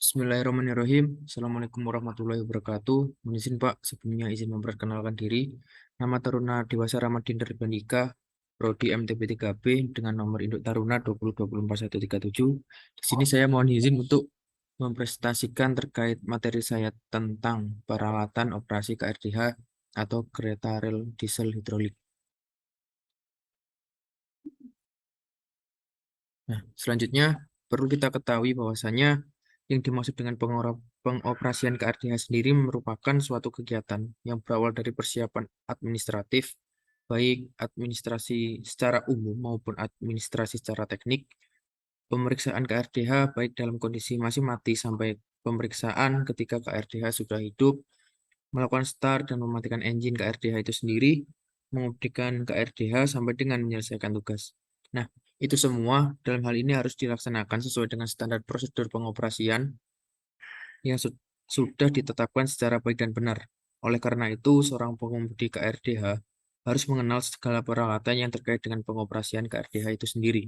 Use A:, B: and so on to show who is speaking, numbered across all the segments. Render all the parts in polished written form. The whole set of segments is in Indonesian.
A: Bismillahirrahmanirrahim. Assalamualaikum warahmatullahi wabarakatuh. Mohon izin Pak, sebelumnya izin memperkenalkan diri. Nama Taruna Dewasa Ramadhin dari Bandika, Prodi MTB 3B dengan nomor induk Taruna 20204137. Di sini saya mohon izin untuk mempresentasikan terkait materi saya tentang peralatan operasi KRDH atau kereta rel diesel hidrolik. Nah, selanjutnya perlu kita ketahui bahwasanya yang dimaksud dengan pengoperasian KRDH sendiri merupakan suatu kegiatan yang berawal dari persiapan administratif, baik administrasi secara umum maupun administrasi secara teknik, pemeriksaan KRDH baik dalam kondisi masih mati sampai pemeriksaan ketika KRDH sudah hidup, melakukan start dan mematikan engine KRDH itu sendiri, mengoperasikan KRDH sampai dengan menyelesaikan tugas. Nah, itu semua dalam hal ini harus dilaksanakan sesuai dengan standar prosedur pengoperasian yang sudah ditetapkan secara baik dan benar. Oleh karena itu, seorang pengemudi KRDH harus mengenal segala peralatan yang terkait dengan pengoperasian KRDH itu sendiri.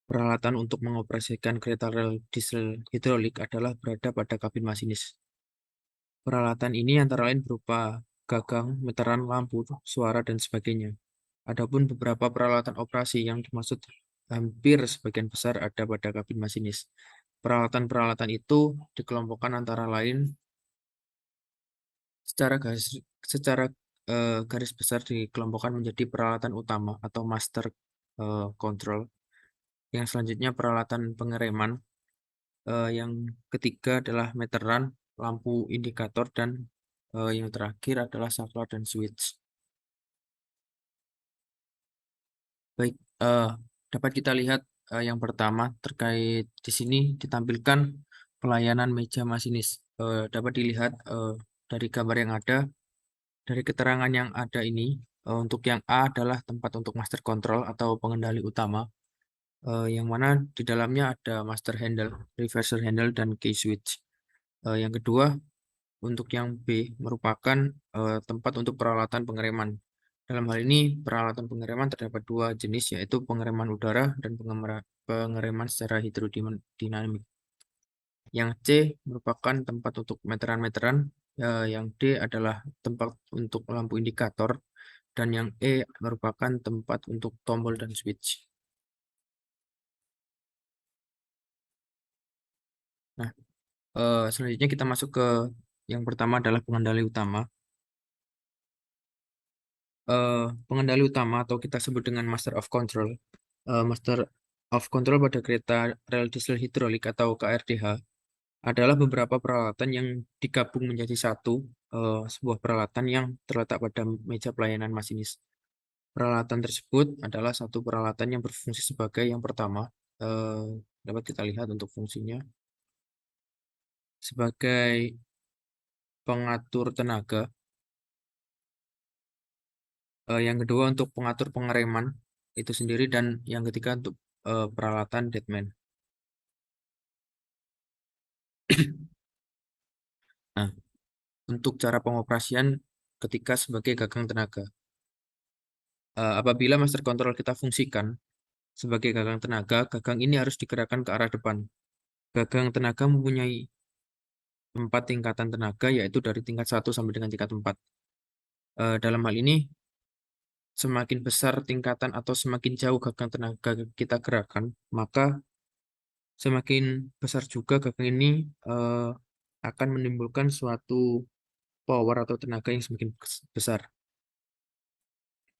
A: Peralatan untuk mengoperasikan kereta rel diesel hidrolik adalah berada pada kabin masinis. Peralatan ini antara lain berupa gagang, meteran, lampu, suara, dan sebagainya. Adapun beberapa peralatan operasi yang dimaksud hampir sebagian besar ada pada kabin masinis. Peralatan-peralatan itu dikelompokkan antara lain secara garis besar dikelompokkan menjadi peralatan utama atau master control. Yang selanjutnya peralatan pengereman. Yang ketiga adalah meteran, lampu indikator, dan yang terakhir adalah saklar dan switch. Baik, dapat kita lihat yang pertama terkait di sini ditampilkan pelayanan meja masinis. Dapat dilihat dari gambar yang ada, dari keterangan yang ada ini, untuk yang A adalah tempat untuk master control atau pengendali utama, yang mana di dalamnya ada master handle, reverser handle, dan key switch. Yang kedua, untuk yang B merupakan tempat untuk peralatan pengereman. Dalam hal ini, peralatan pengereman terdapat dua jenis, yaitu pengereman udara dan pengereman secara hidrodinamik. Yang C merupakan tempat untuk meteran-meteran, yang D adalah tempat untuk lampu indikator, dan yang E merupakan tempat untuk tombol dan switch. Nah, selanjutnya kita masuk ke yang pertama adalah pengendali utama. Pengendali utama atau kita sebut dengan Master of Control. Master of Control pada kereta rel diesel hidrolik atau KRDH adalah beberapa peralatan yang digabung menjadi satu, sebuah peralatan yang terletak pada meja pelayanan masinis. Peralatan tersebut adalah satu peralatan yang berfungsi sebagai yang pertama, eh, dapat kita lihat untuk fungsinya sebagai pengatur tenaga. Yang kedua untuk pengatur pengereman itu sendiri, dan yang ketiga untuk peralatan deadman. Nah, untuk cara pengoperasian ketika sebagai gagang tenaga. Apabila master control kita fungsikan sebagai gagang tenaga, gagang ini harus digerakkan ke arah depan. Gagang tenaga mempunyai 4 tingkatan tenaga, yaitu dari tingkat 1 sampai dengan tingkat 4. Dalam hal ini, semakin besar tingkatan atau semakin jauh gagang tenaga kita gerakan, maka semakin besar juga gagang ini akan menimbulkan suatu power atau tenaga yang semakin besar.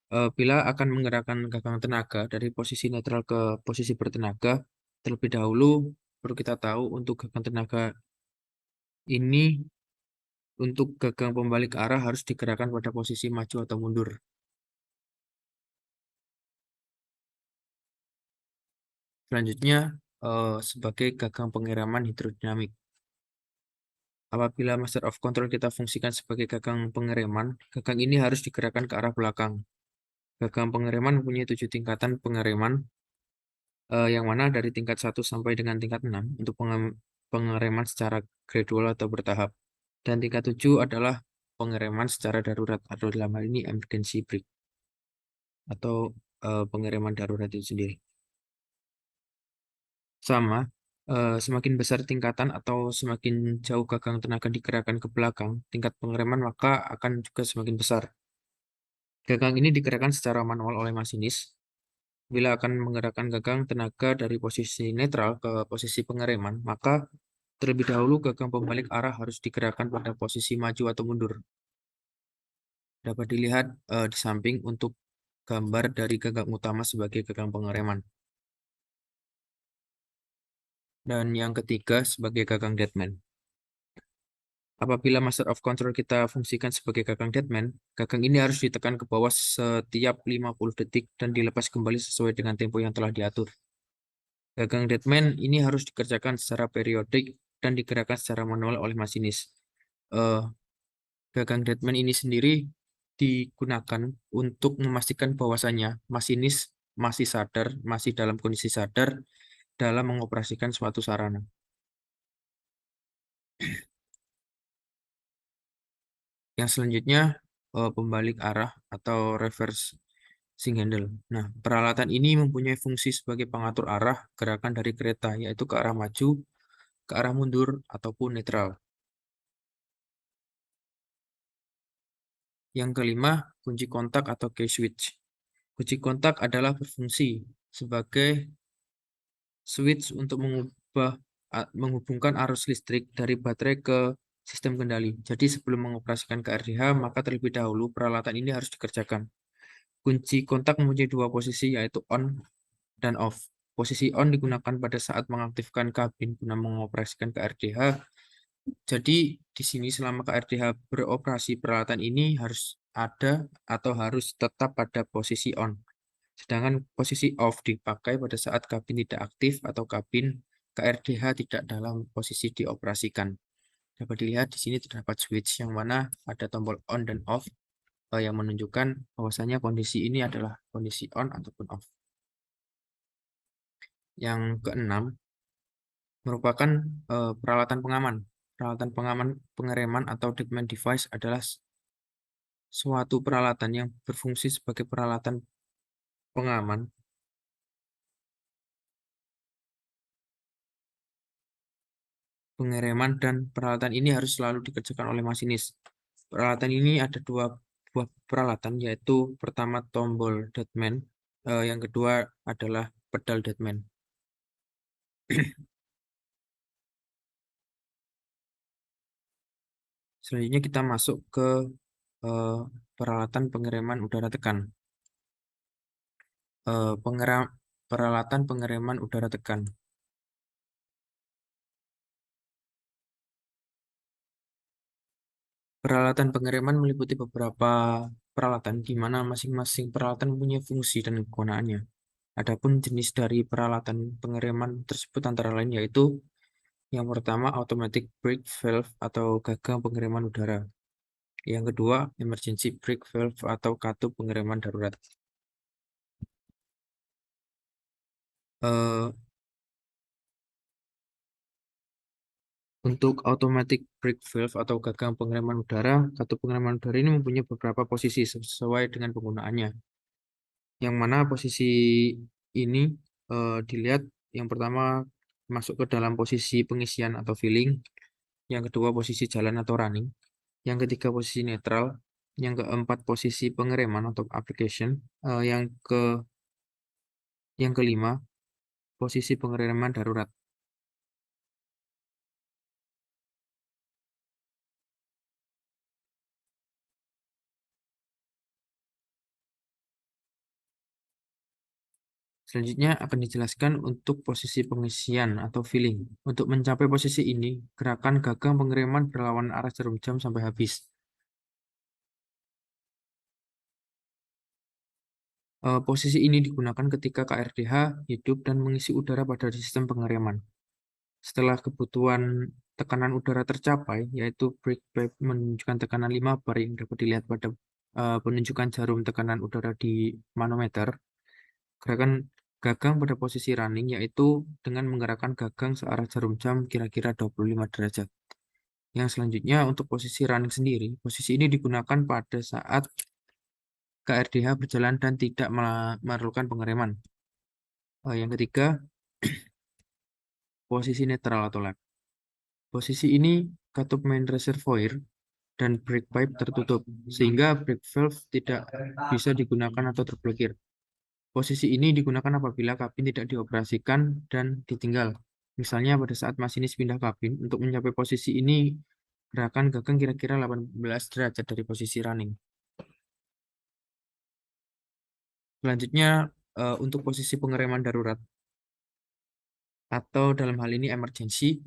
A: Bila akan menggerakkan gagang tenaga dari posisi netral ke posisi bertenaga, terlebih dahulu perlu kita tahu untuk gagang tenaga ini, untuk gagang pembalik arah harus digerakkan pada posisi maju atau mundur. Selanjutnya, sebagai gagang pengiriman hidrodinamik. Apabila master of control kita fungsikan sebagai gagang pengereman, gagang ini harus digerakkan ke arah belakang. Gagang pengereman mempunyai 7 tingkatan pengereman, yang mana dari tingkat 1 sampai dengan tingkat 6 untuk pengereman secara gradual atau bertahap. Dan tingkat 7 adalah pengereman secara darurat atau dalam hal ini emergency brake atau pengereman darurat itu sendiri. Sama, Semakin besar tingkatan atau semakin jauh gagang tenaga digerakkan ke belakang, tingkat pengereman maka akan juga semakin besar. Gagang ini digerakkan secara manual oleh masinis. Bila akan menggerakkan gagang tenaga dari posisi netral ke posisi pengereman, maka terlebih dahulu gagang pembalik arah harus digerakkan pada posisi maju atau mundur. Dapat dilihat di samping untuk gambar dari gagang utama sebagai gagang pengereman. Dan yang ketiga sebagai gagang deadman. Apabila master of control kita fungsikan sebagai gagang deadman, gagang ini harus ditekan ke bawah setiap 50 detik dan dilepas kembali sesuai dengan tempo yang telah diatur. Gagang deadman ini harus dikerjakan secara periodik dan digerakkan secara manual oleh masinis. Eh, Gagang deadman ini sendiri digunakan untuk memastikan bahwasannya masinis masih sadar, masih dalam kondisi sadar dalam mengoperasikan suatu sarana. Yang selanjutnya pembalik arah atau reversing handle. Nah, peralatan ini mempunyai fungsi sebagai pengatur arah gerakan dari kereta, yaitu ke arah maju, ke arah mundur, ataupun netral. Yang kelima, kunci kontak atau key switch. Kunci kontak adalah berfungsi sebagai switch untuk menghubungkan arus listrik dari baterai ke sistem kendali. Jadi sebelum mengoperasikan ke RDH, maka terlebih dahulu peralatan ini harus dikerjakan. Kunci kontak mempunyai dua posisi, yaitu on dan off. Posisi on digunakan pada saat mengaktifkan kabin guna mengoperasikan ke RDH. Jadi di sini selama ke RDH beroperasi, peralatan ini harus ada atau harus tetap pada posisi on. Sedangkan posisi off dipakai pada saat kabin tidak aktif atau kabin KRDH tidak dalam posisi dioperasikan. Dapat dilihat di sini terdapat switch yang mana ada tombol on dan off yang menunjukkan bahwasanya kondisi ini adalah kondisi on ataupun off. Yang keenam merupakan peralatan pengaman. Peralatan pengaman pengereman atau deadman device adalah suatu peralatan yang berfungsi sebagai peralatan pengaman pengereman dan peralatan ini harus selalu dikerjakan oleh masinis. Peralatan ini ada dua buah peralatan, yaitu pertama tombol deadman, yang kedua adalah pedal deadman. Selanjutnya kita masuk ke eh, peralatan pengereman udara tekan. Eh, pengera- Peralatan pengereman udara tekan. Peralatan pengereman meliputi beberapa peralatan di mana masing-masing peralatan mempunyai fungsi dan kegunaannya. Adapun jenis dari peralatan pengereman tersebut antara lain yaitu yang pertama automatic brake valve atau gagang pengereman udara. Yang kedua emergency brake valve atau katup pengereman darurat. Eh, untuk automatic brake valve atau gagang pengereman udara, katup pengereman udara ini mempunyai beberapa posisi sesuai dengan penggunaannya. Yang mana posisi ini dilihat yang pertama masuk ke dalam posisi pengisian atau filling, yang kedua posisi jalan atau running, yang ketiga posisi netral, yang keempat posisi pengereman atau application, yang kelima posisi pengereman darurat. Selanjutnya akan dijelaskan untuk posisi pengisian atau filling. Untuk mencapai posisi ini, gerakan gagang pengereman berlawanan arah jarum jam sampai habis. Posisi ini digunakan ketika KRDH hidup dan mengisi udara pada sistem pengereman. Setelah kebutuhan tekanan udara tercapai, yaitu brake pipe menunjukkan tekanan 5 bar yang dapat dilihat pada penunjukan jarum tekanan udara di manometer, gerakan gagang pada posisi running yaitu dengan menggerakkan gagang searah jarum jam kira-kira 25 derajat. Yang selanjutnya untuk posisi running sendiri, posisi ini digunakan pada saat KRDH berjalan dan tidak memerlukan pengereman. Yang ketiga, posisi netral atau lap. Posisi ini katup main reservoir dan brake pipe tertutup, sehingga brake valve tidak bisa digunakan atau terblokir. Posisi ini digunakan apabila kabin tidak dioperasikan dan ditinggal. Misalnya pada saat masinis pindah kabin, untuk mencapai posisi ini, gerakan gagang kira-kira 18 derajat dari posisi running. Selanjutnya, untuk posisi pengereman darurat, atau dalam hal ini emergency,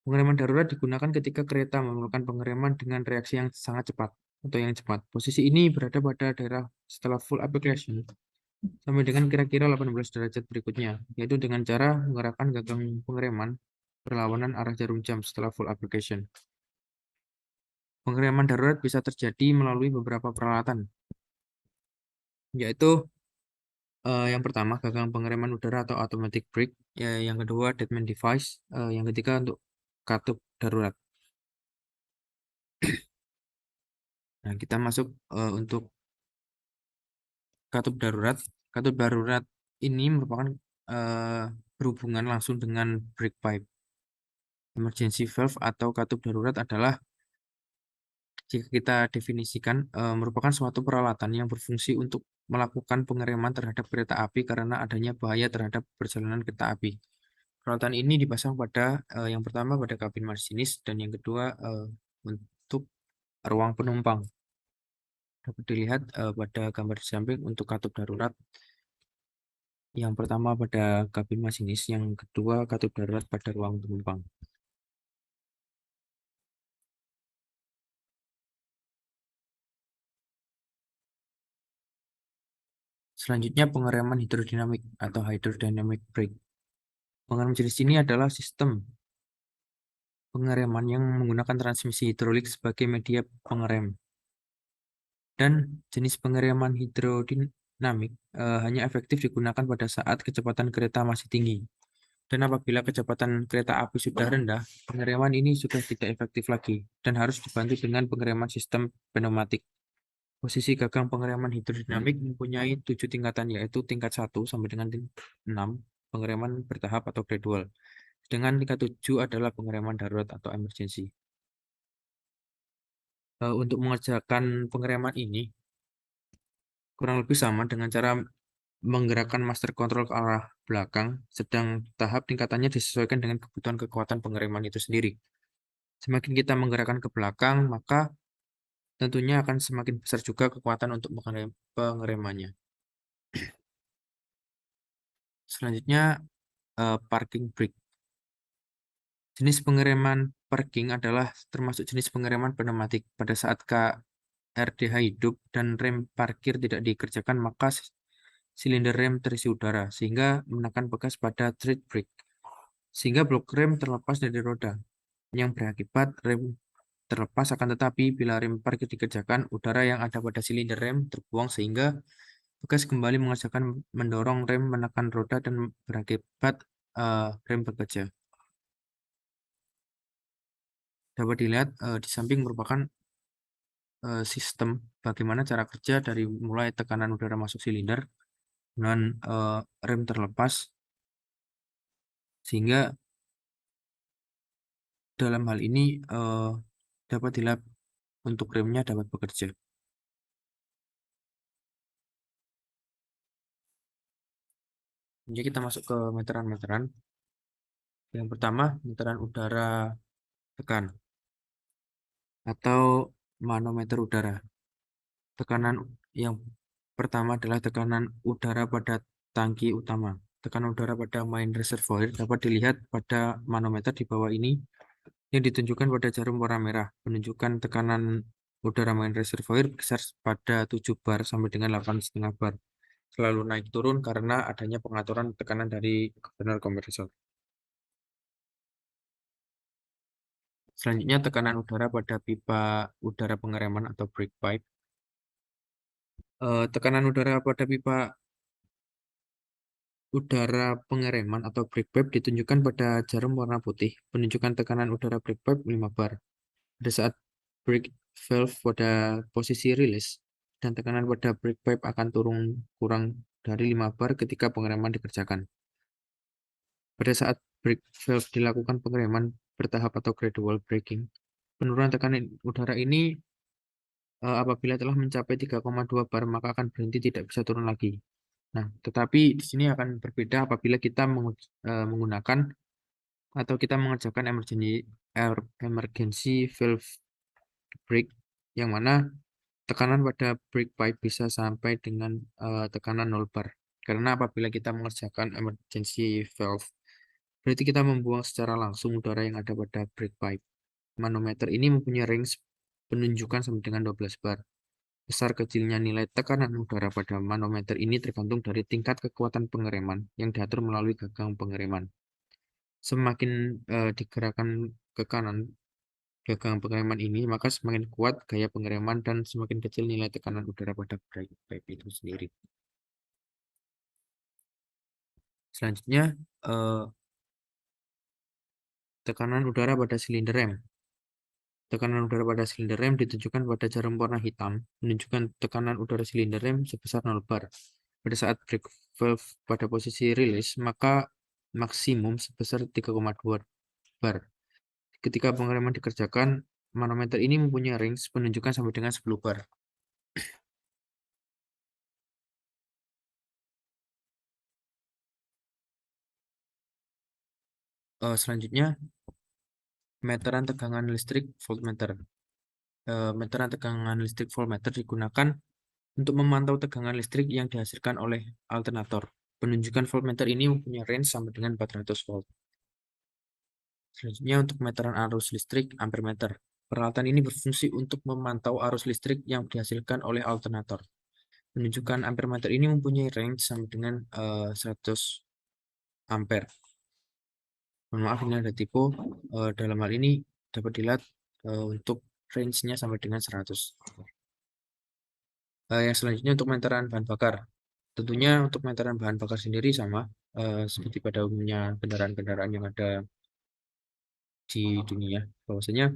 A: pengereman darurat digunakan ketika kereta memerlukan pengereman dengan reaksi yang sangat cepat atau yang cepat. Posisi ini berada pada daerah setelah full application sampai dengan kira-kira 18 derajat berikutnya, yaitu dengan cara menggerakkan gagang pengereman berlawanan arah jarum jam setelah full application. Pengereman darurat bisa terjadi melalui beberapa peralatan, yaitu yang pertama gagang pengereman udara atau automatic brake, yang kedua deadman device, yang ketiga untuk katup darurat. Nah, kita masuk untuk katup darurat. Katup darurat ini merupakan berhubungan langsung dengan brake pipe. Emergency valve atau katup darurat adalah, jika kita definisikan, merupakan suatu peralatan yang berfungsi untuk melakukan pengereman terhadap kereta api karena adanya bahaya terhadap perjalanan kereta api. Peralatan ini dipasang pada yang pertama pada kabin masinis dan yang kedua untuk ruang penumpang. Dapat dilihat pada gambar di samping untuk katup darurat. Yang pertama pada kabin masinis, yang kedua katup darurat pada ruang penumpang. Selanjutnya pengereman hidrodinamik atau hydrodynamic brake. Pengereman jenis ini adalah sistem pengereman yang menggunakan transmisi hidrolik sebagai media pengerem. Dan jenis pengereman hidrodinamik hanya efektif digunakan pada saat kecepatan kereta masih tinggi. Dan apabila kecepatan kereta api sudah rendah, pengereman ini sudah tidak efektif lagi dan harus dibantu dengan pengereman sistem pneumatik. Posisi gagang pengereman hidrodinamik mempunyai 7 tingkatan, yaitu tingkat 1 sampai dengan 6, pengereman bertahap atau gradual. Dengan tingkat 7 adalah pengereman darurat atau emergency. Untuk mengerjakan pengereman ini, kurang lebih sama dengan cara menggerakkan master control ke arah belakang, sedang tahap tingkatannya disesuaikan dengan kebutuhan kekuatan pengereman itu sendiri. Semakin kita menggerakkan ke belakang, maka tentunya akan semakin besar juga kekuatan untuk pengeremannya. Selanjutnya, parking brake. Jenis pengereman parking adalah termasuk jenis pengereman pneumatik. Pada saat KRDH hidup dan rem parkir tidak dikerjakan, maka silinder rem terisi udara, sehingga menekan bekas pada tread brake, sehingga blok rem terlepas dari roda, yang berakibat rem terlepas. Akan tetapi, bila rem parkir dikerjakan, udara yang ada pada silinder rem terbuang, sehingga bekas kembali mengerjakan mendorong rem menekan roda dan berakibat rem bekerja. Dapat dilihat di samping merupakan sistem bagaimana cara kerja dari mulai tekanan udara masuk silinder dengan rem terlepas, sehingga dalam hal ini dapat dilihat untuk remnya dapat bekerja. Jadi kita masuk ke meteran-meteran. Yang pertama, meteran udara tekan atau manometer udara. Tekanan yang pertama adalah tekanan udara pada tangki utama. Tekanan udara pada main reservoir dapat dilihat pada manometer di bawah ini yang ditunjukkan pada jarum warna merah. Menunjukkan tekanan udara main reservoir besar pada 7 bar sampai dengan 8,5 bar. Selalu naik turun karena adanya pengaturan tekanan dari governor kompresor. Selanjutnya tekanan udara pada pipa udara pengereman atau brake pipe. Tekanan udara pada pipa udara pengereman atau brake pipe ditunjukkan pada jarum warna putih. Penunjukan tekanan udara brake pipe 5 bar. Pada saat brake valve pada posisi rilis, dan tekanan pada brake pipe akan turun kurang dari 5 bar ketika pengereman dikerjakan. Pada saat brake valve dilakukan pengereman bertahap atau gradual braking. Penurunan tekanan udara ini apabila telah mencapai 3,2 bar maka akan berhenti, tidak bisa turun lagi. Nah, tetapi di sini akan berbeda apabila kita menggunakan atau kita mengerjakan emergency valve brake, yang mana tekanan pada brake pipe bisa sampai dengan tekanan 0 bar. Karena apabila kita mengerjakan emergency valve, berarti kita membuang secara langsung udara yang ada pada brake pipe. Manometer ini mempunyai range penunjukan sampai dengan 12 bar. Besar kecilnya nilai tekanan udara pada manometer ini tergantung dari tingkat kekuatan pengereman yang diatur melalui gagang pengereman. Semakin digerakkan ke kanan gagang pengereman ini, maka semakin kuat gaya pengereman dan semakin kecil nilai tekanan udara pada brake pipe itu sendiri. Selanjutnya, tekanan udara pada silinder rem. Tekanan udara pada silinder rem ditunjukkan pada jarum warna hitam, menunjukkan tekanan udara silinder rem sebesar 0 bar. Pada saat brake valve pada posisi release, maka maksimum sebesar 3,2 bar. Ketika pengereman dikerjakan, manometer ini mempunyai range penunjukan sampai dengan 10 bar. Selanjutnya, meteran tegangan listrik voltmeter. Meteran tegangan listrik voltmeter digunakan untuk memantau tegangan listrik yang dihasilkan oleh alternator. Penunjukan voltmeter ini mempunyai range sampai dengan 400 volt. Selanjutnya, untuk meteran arus listrik ampermeter. Peralatan ini berfungsi untuk memantau arus listrik yang dihasilkan oleh alternator. Penunjukan ampermeter ini mempunyai range sampai dengan 100 ampere. Mohon maaf, ini ada typo. Dalam hal ini dapat dilihat untuk range-nya sampai dengan 100. Yang selanjutnya untuk meteran bahan bakar. Tentunya untuk meteran bahan bakar sendiri sama seperti pada umumnya kendaraan-kendaraan yang ada di dunia. Bahwasanya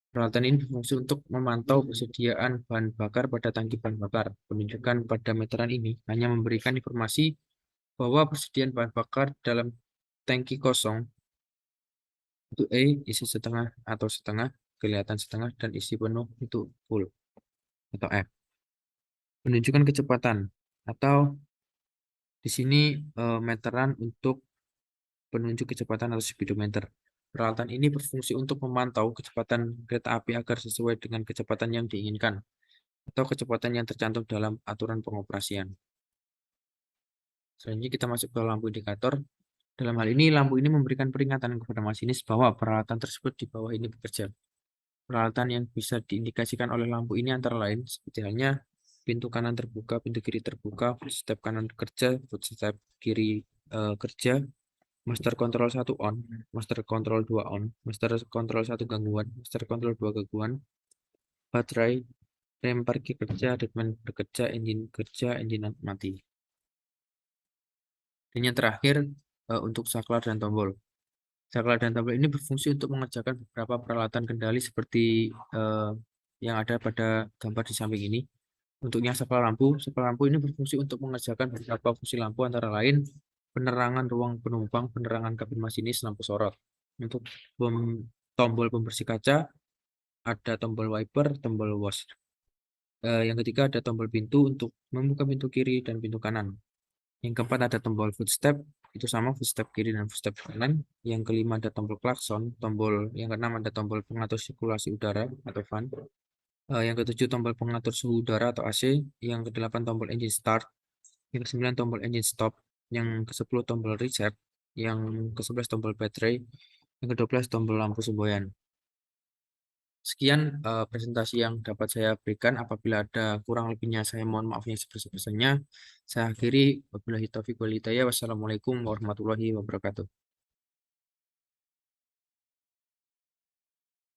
A: peralatan ini berfungsi untuk memantau persediaan bahan bakar pada tangki bahan bakar. Penunjukan pada meteran ini hanya memberikan informasi bahwa persediaan bahan bakar dalam tangki kosong untuk E isi setengah atau setengah, kelihatan setengah, dan isi penuh itu full atau F. Penunjukan kecepatan atau di sini meteran untuk penunjuk kecepatan atau speedometer. Peralatan ini berfungsi untuk memantau kecepatan kereta api agar sesuai dengan kecepatan yang diinginkan atau kecepatan yang tercantum dalam aturan pengoperasian. Selanjutnya kita masuk ke lampu indikator. Dalam hal ini, lampu ini memberikan peringatan kepada masinis bahwa peralatan tersebut di bawah ini bekerja. Peralatan yang bisa diindikasikan oleh lampu ini antara lain seperti halnya pintu kanan terbuka, pintu kiri terbuka, footstep kanan kerja, footstep kiri kerja, master control 1 on, master control 2 on, master control 1 gangguan, master control 2 gangguan, baterai, rem parkir kerja, deadman bekerja, engine kerja, engine mati. Dan yang terakhir untuk saklar dan tombol. Saklar dan tombol ini berfungsi untuk mengerjakan beberapa peralatan kendali seperti yang ada pada gambar di samping ini. Untuknya saklar lampu ini berfungsi untuk mengerjakan beberapa fungsi lampu antara lain penerangan ruang penumpang, penerangan kabin masinis, lampu sorot. Untuk tombol pembersih kaca, ada tombol wiper, tombol wash. Yang ketiga ada tombol pintu untuk membuka pintu kiri dan pintu kanan. Yang keempat ada tombol footstep, itu sama footstep kiri dan footstep kanan. Yang kelima ada tombol klakson, yang keenam ada tombol pengatur sirkulasi udara atau fan. Yang ketujuh tombol pengatur suhu udara atau AC. Yang kedelapan tombol engine start. Yang kesembilan tombol engine stop. Yang ke-10 tombol reset. Yang ke-11 tombol baterai. Yang ke-12 tombol lampu semboyan. Sekian presentasi yang dapat saya berikan. Apabila ada kurang lebihnya, saya mohon maaf yang sebesar-besarnya. Saya akhiri. Wabillahi taufiq wal hidayah. Wassalamualaikum warahmatullahi wabarakatuh.